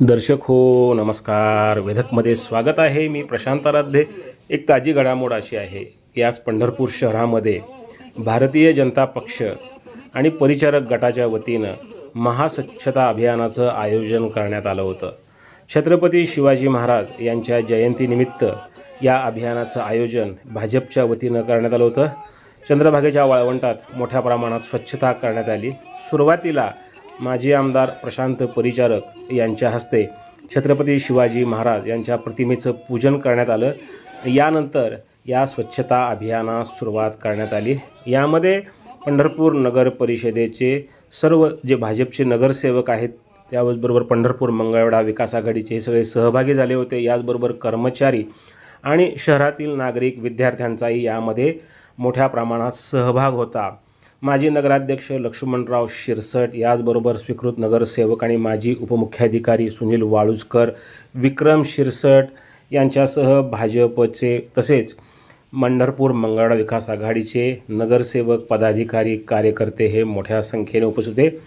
दर्शक हो नमस्कार. वेधकमध्ये स्वागत आहे. मी प्रशांत आराध्य. एक ताजी घडामोड अशी आहे की आज पंढरपूर शहरामध्ये भारतीय जनता पक्ष आणि परिचारक गटाच्या वतीनं महास्वच्छता अभियानाचं आयोजन करण्यात आलं होतं. छत्रपती शिवाजी महाराज यांच्या जयंतीनिमित्त या अभियानाचं आयोजन भाजपच्या वतीनं करण्यात आलं होतं. चंद्रभागेच्या वाळवंटात मोठ्या प्रमाणात स्वच्छता करण्यात आली. सुरुवातीला माजी आमदार प्रशांत परिचारक यांच्या हस्ते छत्रपती शिवाजी महाराज यांच्या प्रतिमेचं पूजन करण्यात आलं. यानंतर या स्वच्छता अभियानास सुरुवात करण्यात आली. यामध्ये पंढरपूर नगर परिषदेचे सर्व जे भाजपचे नगरसेवक आहेत, त्याचबरोबर पंढरपूर मंगळवेढा विकास आघाडीचे सगळे सहभागी झाले होते. याचबरोबर कर्मचारी आणि शहरातील नागरिक विद्यार्थ्यांचाही यामध्ये मोठ्या प्रमाणात सहभाग होता. माजी नगराध्यक्ष लक्ष्मणराव शिरसट, याचबरोबर स्वीकृत नगरसेवक आणि माजी उपमुख्याधिकारी सुनील वाळुजकर, विक्रम शिरसट यांच्यासह भाजपचे तसेच पंढरपूर मंगळवेढा विकास आघाडीचे नगरसेवक, पदाधिकारी, कार्यकर्ते हे मोठ्या संख्येने उपस्थित होते.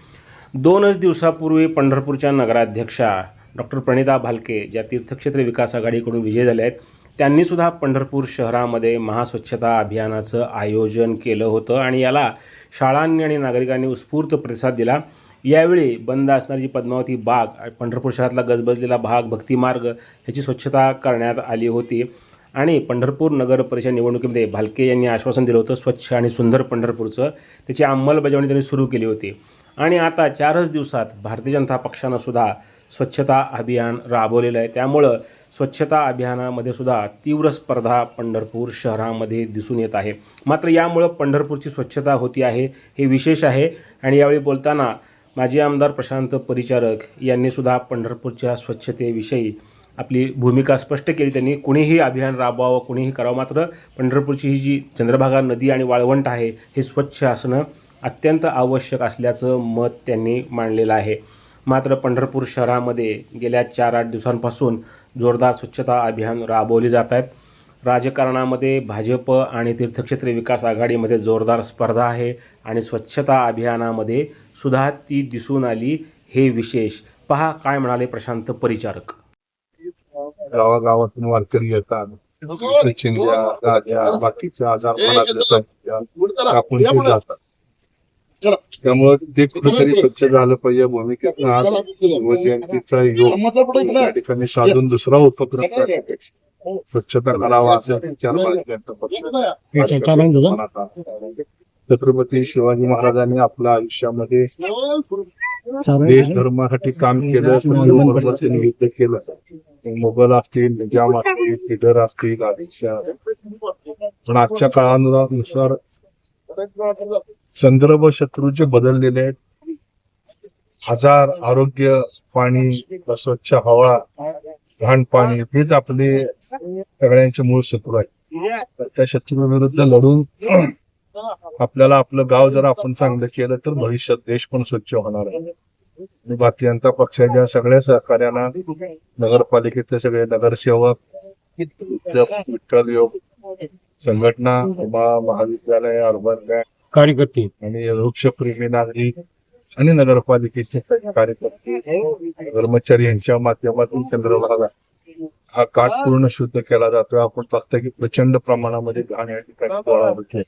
2 दिवसापूर्वी पंढरपूरच्या नगराध्यक्षा डॉक्टर प्रणिता भालके, ज्या तीर्थक्षेत्र विकास आघाडीकडून विजयी झाल्या आहेत, त्यांनीसुद्धा पंढरपूर शहरामध्ये महास्वच्छता अभियानाचं आयोजन केलं होतं आणि याला शाळांनी आणि नागरिकांनी उत्स्फूर्त प्रतिसाद दिला. यावेळी बंद असणारी जी पद्मावती बाग, पंढरपूर शहरातला गजबजलेला भाग, भक्तिमार्ग ह्याची स्वच्छता करण्यात आली होती. आणि पंढरपूर नगर परिषद निवडणुकीमध्ये भालके यांनी आश्वासन दिलं होतं स्वच्छ आणि सुंदर पंढरपूरचं. त्याची अंमलबजावणी त्यांनी सुरू केली होती. आणि आता 4च दिवसात भारतीय जनता पक्षानं सुद्धा स्वच्छता अभियान राबवलेलं आहे. त्यामुळं स्वच्छता अभियानामध्ये सुद्धा तीव्र स्पर्धा पंढरपूर शहरामध्ये दिसून येत आहे. मात्र यामुळं पंढरपूरची स्वच्छता होती आहे हे विशेष आहे. आणि यावेळी बोलताना माजी आमदार प्रशांत परिचारक यांनी सुद्धा पंढरपूरच्या स्वच्छतेविषयी आपली भूमिका स्पष्ट केली. त्यांनी कुणीही अभियान राबवावं, कुणीही करावं, मात्र पंढरपूरची ही जी चंद्रभागा नदी आणि वाळवंट आहे हे स्वच्छ असणं अत्यंत आवश्यक असल्याचं मत त्यांनी मांडलेलं आहे. मात्र पंढरपूर शहरामध्ये गेल्या 4-8 दिवसांपासून जोरदार स्वच्छता अभियान राबवली जात आहेत. राजकारणामध्ये भाजप आणि तीर्थक्षेत्र विकास आघाडीमध्ये जोरदार स्पर्धा आहे आणि स्वच्छता अभियानामध्ये सुद्धा ती दिसून आली हे विशेष. पहा काय म्हणाले प्रशांत परिचारक. गावागावातून वारकरी येतात, चिंध्या, गाद्या, बाकीचे आजारपणातल्या समस्या आपण जातात. त्यामुळे ते कुठेतरी स्वच्छ झालं पाहिजे भूमिकेतून आज शिवजयंतीचा योग त्या ठिकाणी साधून दुसरा उपक्रम करण्यापेक्षा स्वच्छता करावा असा विचार भारतीय जनता पक्षाचा. छत्रपती शिवाजी महाराजांनी आपल्या आयुष्यामध्ये देश धर्मासाठी काम केलं, बरोबर त्यांनी युद्ध केलं. मुघल असतील, निजाम असतील, हिटलर असतील, आदिलशाह. पण आजच्या काळानुसार संदर्भ शत्रूचे बदललेले आहेत. आजार, आरोग्य, पाणी, अस्वच्छ हवा, घाण पाणी हेच आपले सगळ्यांचे मूळ शत्रू आहेत. त्या शत्रूविरुद्ध लढून आपल्याला आपलं गाव जर आपण चांगलं केलं तर भविष्यात देश पण स्वच्छ होणार आहे. भारतीय जनता पक्षाच्या सगळ्या सहकार्यांना, नगरपालिकेचे सगळे नगरसेवक, विठ्ठल योग संघटना, महाविद्यालय, अर्बन बँक कार्यकर्ते आणि वृक्षप्रेमी नागरिक आणि नगरपालिकेचे कार्यकर्ते, कर्मचारी यांच्या माध्यमातून चंद्रभागा हा काठ पूर्ण शुद्ध केला जातोय. आपण पाहता की प्रचंड प्रमाणामध्ये घाण या ठिकाणी गोळा होते.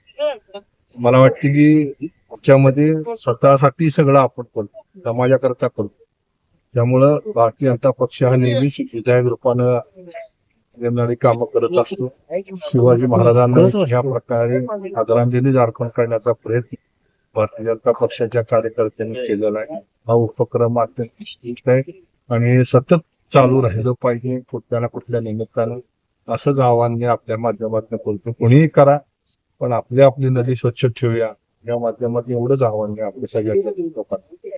मला वाटते की त्याच्यामध्ये स्वतःसाठी सगळं आपण करतो, समाजाकरता करतो. त्यामुळं भारतीय जनता पक्ष हा नेहमीच विधायक रूपानं नेमणारी कामं करत असतो. शिवाजी महाराजांना या प्रकारे आदरांजली अर्पण करण्याचा प्रयत्न भारतीय जनता पक्षाच्या कार्यकर्त्यांनी केलेला आहे. हा उपक्रम अत्यंत श्रेष्ठ आहे आणि सतत चालू राहिलं पाहिजे कुठल्या ना कुठल्या निमित्तानं. असंच आव्हान मी आपल्या माध्यमातून करतो. कोणीही करा, पण आपली नदी स्वच्छ ठेवूया या माध्यमातून एवढंच आव्हान मी आपल्या सगळ्या लोकांना.